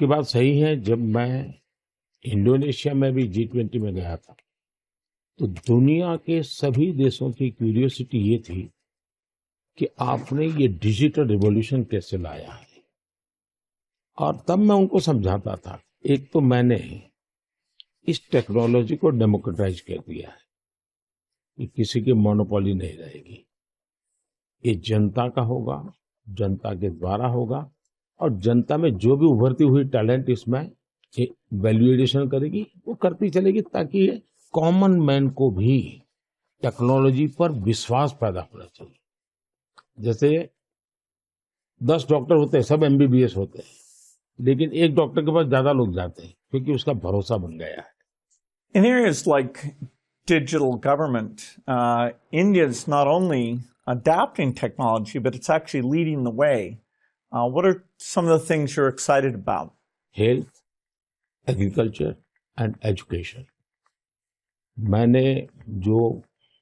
आपकी बात सही है। जब मैं इंडोनेशिया में भी G20 में गया था, तो दुनिया के सभी देशों की क्यूरियोसिटी ये थी कि आपने ये डिजिटल रिवॉल्यूशन कैसे लाया है। और तब मैं उनको समझाता था, एक तो मैंने इस टेक्नोलॉजी को डेमोक्रेटाइज कर दिया है कि किसी की मोनोपोली नहीं रहेगी। ये जनता का होगा, जनता के द्वारा होगा, और जनता में जो भी उभरती हुई टैलेंट इसमें वैल्यू एडिशन करेगी, वो करती चलेगी, ताकि कॉमन मैन को भी टेक्नोलॉजी पर विश्वास पैदा होना चाहिए। जैसे 10 डॉक्टर होते हैं, सब MBBS होते हैं, लेकिन एक डॉक्टर के पास ज्यादा लोग जाते हैं क्योंकि उसका भरोसा बन गया है। In areas like digital government, India is not only adapting technology, but it's actually leading the way. What are some of the things you're excited about? Health, agriculture and education. मैंने जो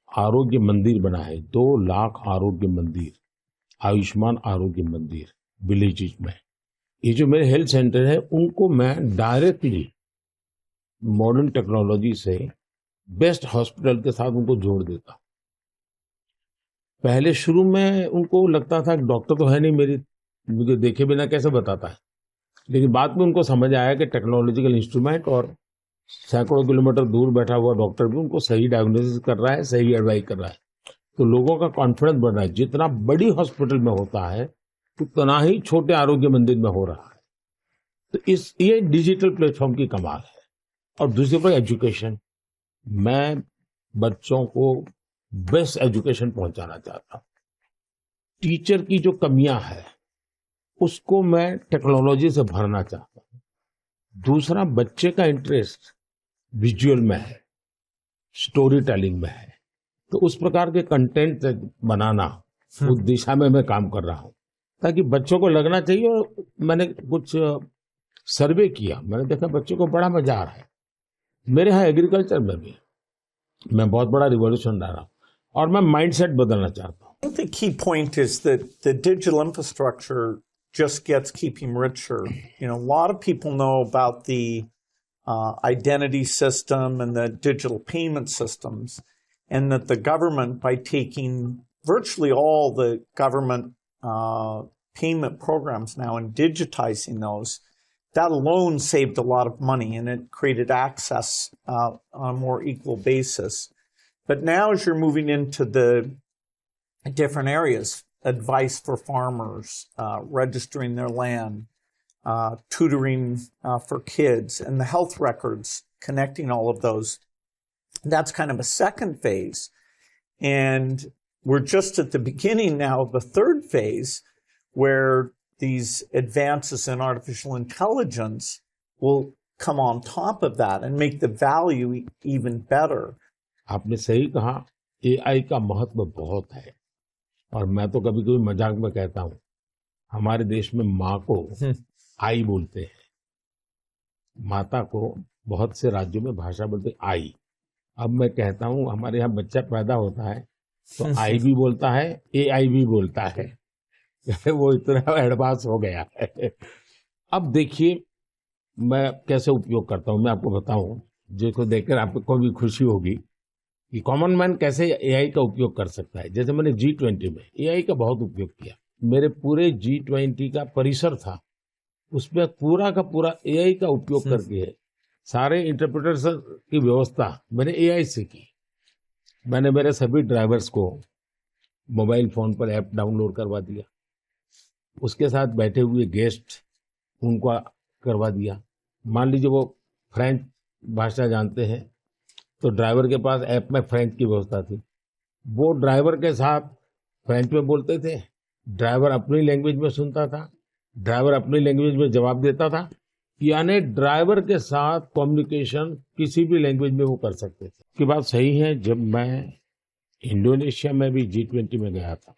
आरोग्य मंदिर बना है, 2 लाख आरोग्य मंदिर, आयुष्मान आरोग्य मंदिर विलेजेस में, ये जो मेरे हेल्थ सेंटर है, उनको मैं डायरेक्टली मॉडर्न टेक्नोलॉजी से बेस्ट हॉस्पिटल के साथ उनको जोड़ देता। पहले शुरू में उनको लगता था कि डॉक्टर तो है नहीं, मुझे देखे बिना कैसे बताता है, लेकिन बाद में उनको समझ आया कि टेक्नोलॉजिकल इंस्ट्रूमेंट और सैकड़ों किलोमीटर दूर बैठा हुआ डॉक्टर भी उनको सही डायग्नोसिस कर रहा है, सही एडवाइस कर रहा है। तो लोगों का कॉन्फिडेंस बढ़ रहा है। जितना बड़ी हॉस्पिटल में होता है, उतना ही छोटे आरोग्य मंदिर में हो रहा है। तो ये डिजिटल प्लेटफॉर्म की कमाल है। और दूसरी पर एजुकेशन, मैं बच्चों को बेस्ट एजुकेशन पहुंचाना चाहता हूँ। टीचर की जो कमियां है, उसको मैं टेक्नोलॉजी से भरना चाहता हूँ। दूसरा, बच्चे का इंटरेस्ट विजुअल में है, स्टोरी टेलिंग में है, तो उस प्रकार के कंटेंट बनाना, उस दिशा में मैं काम कर रहा हूँ, ताकि बच्चों को लगना चाहिए। और मैंने कुछ सर्वे किया, मैंने देखा बच्चों को बड़ा मजा आ रहा है। मेरे यहाँ एग्रीकल्चर में भी मैं बहुत बड़ा रिवॉल्यूशन ला रहा हूँ, और मैं माइंडसेट बदलना चाहता हूँ। I think the key point is that the digital infrastructure just keeping richer. You know, a lot of people know about the identity system and the digital payment systems, and that the government, by taking virtually all the government payment programs now and digitizing those, that alone saved a lot of money, and it created access on a more equal basis. But now, as you're moving into the different areas, advice for farmers, registering their land, tutoring for kids, and the health records, connecting all of those, that's kind of a second phase. And we're just at the beginning now of the third phase, where these advances in artificial intelligence will come on top of that and make the value even better. आपने सही कहा, AI का महत्व बहुत है। और मैं तो कभी कभी मजाक में कहता हूँ, हमारे देश में माँ को आई बोलते हैं, माता को बहुत से राज्यों में भाषा बोलते आई। अब मैं कहता हूँ, हमारे यहाँ बच्चा पैदा होता है तो आई भी बोलता है, AI भी बोलता है। वो इतना एडवांस हो गया है। अब देखिए मैं कैसे उपयोग करता हूँ, मैं आपको बताऊं, जिसको देखकर आपको भी खुशी होगी कि कॉमन मैन कैसे AI का उपयोग कर सकता है। जैसे मैंने G20 में AI का बहुत उपयोग किया। मेरे पूरे G20 का परिसर था, उसमें पूरा का पूरा AI का उपयोग करके सारे इंटरप्रेटर्स की व्यवस्था मैंने AI से की। मैंने मेरे सभी ड्राइवर्स को मोबाइल फोन पर ऐप डाउनलोड करवा दिया, उसके साथ बैठे हुए गेस्ट उनको करवा दिया। मान लीजिए वो फ्रेंच भाषा जानते हैं, तो ड्राइवर के पास ऐप में फ्रेंच की व्यवस्था थी, वो ड्राइवर के साथ फ्रेंच में बोलते थे, ड्राइवर अपनी लैंग्वेज में सुनता था, ड्राइवर अपनी लैंग्वेज में जवाब देता था। यानी ड्राइवर के साथ कम्युनिकेशन किसी भी लैंग्वेज में वो कर सकते थे। की बात सही है। जब मैं इंडोनेशिया में भी G20 में गया था,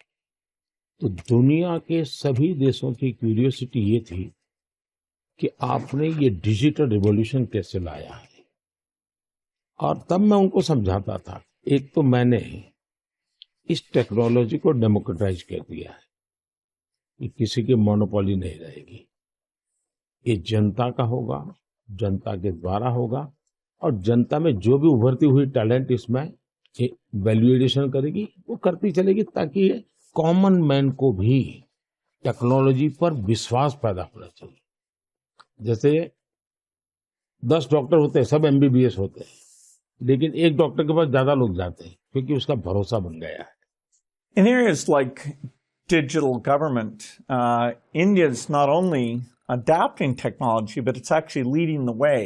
तो दुनिया के सभी देशों की क्यूरियोसिटी ये थी कि आपने ये डिजिटल रिवॉल्यूशन कैसे लाया है। और तब मैं उनको समझाता था, एक तो मैंने इस टेक्नोलॉजी को डेमोक्रेटाइज कर दिया है कि किसी की मोनोपोली नहीं रहेगी। ये जनता का होगा, जनता के द्वारा होगा, और जनता में जो भी उभरती हुई टैलेंट इसमें वैल्यूएडिशन करेगी, वो करती चलेगी, ताकि कॉमन मैन को भी टेक्नोलॉजी पर विश्वास पैदा होना चाहिए। जैसे 10 डॉक्टर होते हैं, सब एमबीबीएस होते हैं, लेकिन एक डॉक्टर के पास ज्यादा लोग जाते हैं क्योंकि उसका भरोसा बन गया है। In areas like digital government, India is not only adapting technology, but it's actually leading the way.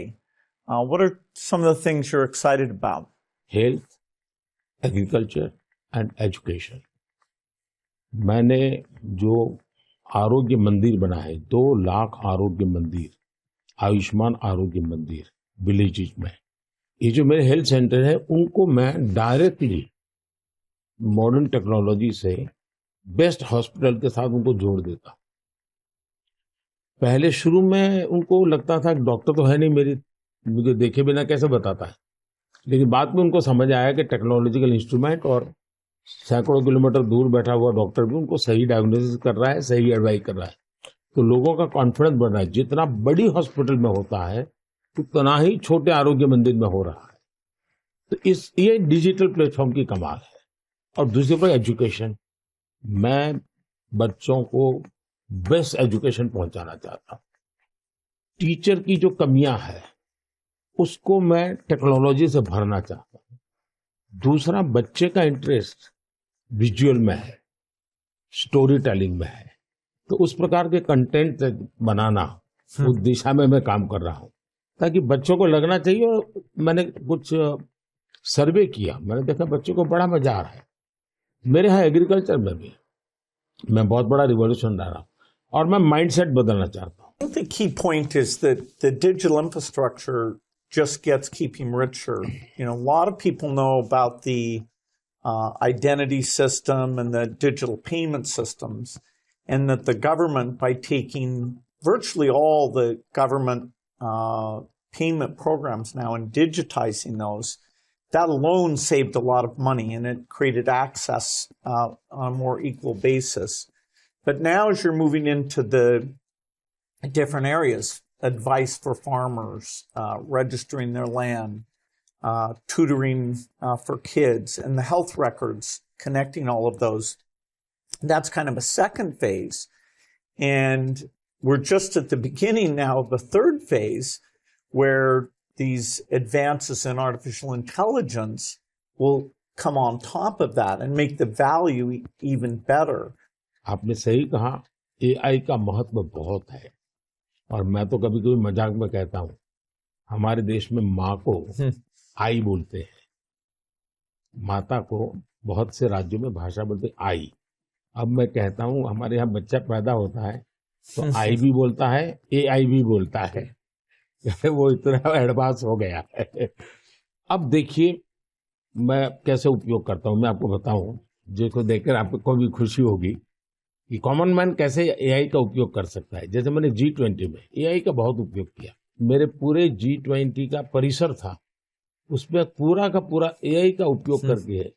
What are some of the things you're excited about? Health, agriculture and education. मैंने जो आरोग्य मंदिर बना है, 2 लाख आरोग्य मंदिर, आयुष्मान आरोग्य मंदिर विलेजेस में, ये जो मेरे हेल्थ सेंटर है, उनको मैं डायरेक्टली मॉडर्न टेक्नोलॉजी से बेस्ट हॉस्पिटल के साथ उनको जोड़ देता। पहले शुरू में उनको लगता था कि डॉक्टर तो है नहीं, मुझे देखे बिना कैसे बताता है, लेकिन बाद में उनको समझ आया कि टेक्नोलॉजिकल इंस्ट्रूमेंट और सैकड़ों किलोमीटर दूर बैठा हुआ डॉक्टर भी उनको सही डायग्नोसिस कर रहा है, सही एडवाइस कर रहा है। तो लोगों का कॉन्फिडेंस बढ़ रहा है। जितना बड़ी हॉस्पिटल में होता है, उतना ही छोटे आरोग्य मंदिर में हो रहा है। तो ये डिजिटल प्लेटफॉर्म की कमाल है। और दूसरे पर एजुकेशन, मैं बच्चों को बेस्ट एजुकेशन पहुंचाना चाहता हूँ। टीचर की जो कमियां है, उसको मैं टेक्नोलॉजी से भरना चाहता हूँ। दूसरा, बच्चे का इंटरेस्ट विजुअल में है, स्टोरी टेलिंग में है, तो उस प्रकार के कंटेंट बनाना, उस दिशा में मैं काम कर रहा हूँ, ताकि बच्चों को लगना चाहिए। और मैंने कुछ सर्वे किया, मैंने देखा बच्चों को बड़ा मजा आ रहा है। मेरे यहाँ एग्रीकल्चर में भी मैं बहुत बड़ा रिवॉल्यूशन ला रहा हूँ, और मैं माइंडसेट बदलना चाहता हूँ। I think the key point is that the digital infrastructure just gets keeping richer. You know, a lot of people know about the identity system and the digital payment systems, and that the government, by taking virtually all the government payment programs now and digitizing those, that alone saved a lot of money, and it created access on a more equal basis. But now, as you're moving into the different areas, advice for farmers, registering their land, tutoring for kids, and the health records, connecting all of those, that's kind of a second phase. And we're just at the beginning now of the third phase, where these advances in artificial intelligence will come on top of that and make the value even better. आपने सही कहा, AI का महत्व बहुत है। और मैं तो कभी कभी मजाक में कहता हूँ, हमारे देश में माँ को आई बोलते हैं, माता को बहुत से राज्यों में भाषा बोलते आई। अब मैं कहता हूँ, हमारे यहाँ बच्चा पैदा होता है तो आई भी बोलता है, एआई भी बोलता है। वो इतना एडवांस हो गया है। अब देखिए मैं कैसे उपयोग करता हूँ, मैं आपको बताऊं, जिसको देखकर आपको भी खुशी होगी कि कॉमन मैन कैसे एआई का उपयोग कर सकता है। जैसे मैंने G20 में एआई का बहुत उपयोग किया। मेरे पूरे G20 का परिसर था, उसमें पूरा का पूरा एआई का उपयोग करके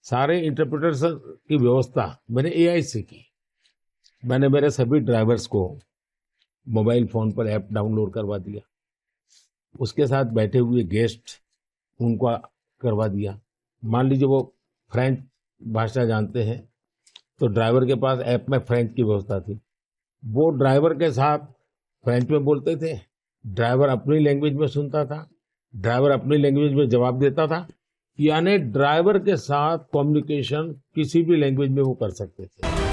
सारे इंटरप्रेटर्स की व्यवस्था मैंने एआई से की। मैंने मेरे सभी ड्राइवर्स को मोबाइल फोन पर ऐप डाउनलोड करवा दिया, उसके साथ बैठे हुए गेस्ट उनको करवा दिया। मान लीजिए वो फ्रेंच भाषा जानते हैं, तो ड्राइवर के पास ऐप में फ्रेंच की व्यवस्था थी, वो ड्राइवर के साथ फ्रेंच में बोलते थे, ड्राइवर अपनी लैंग्वेज में सुनता था, ड्राइवर अपनी लैंग्वेज में जवाब देता था। यानी ड्राइवर के साथ कम्युनिकेशन किसी भी लैंग्वेज में वो कर सकते थे।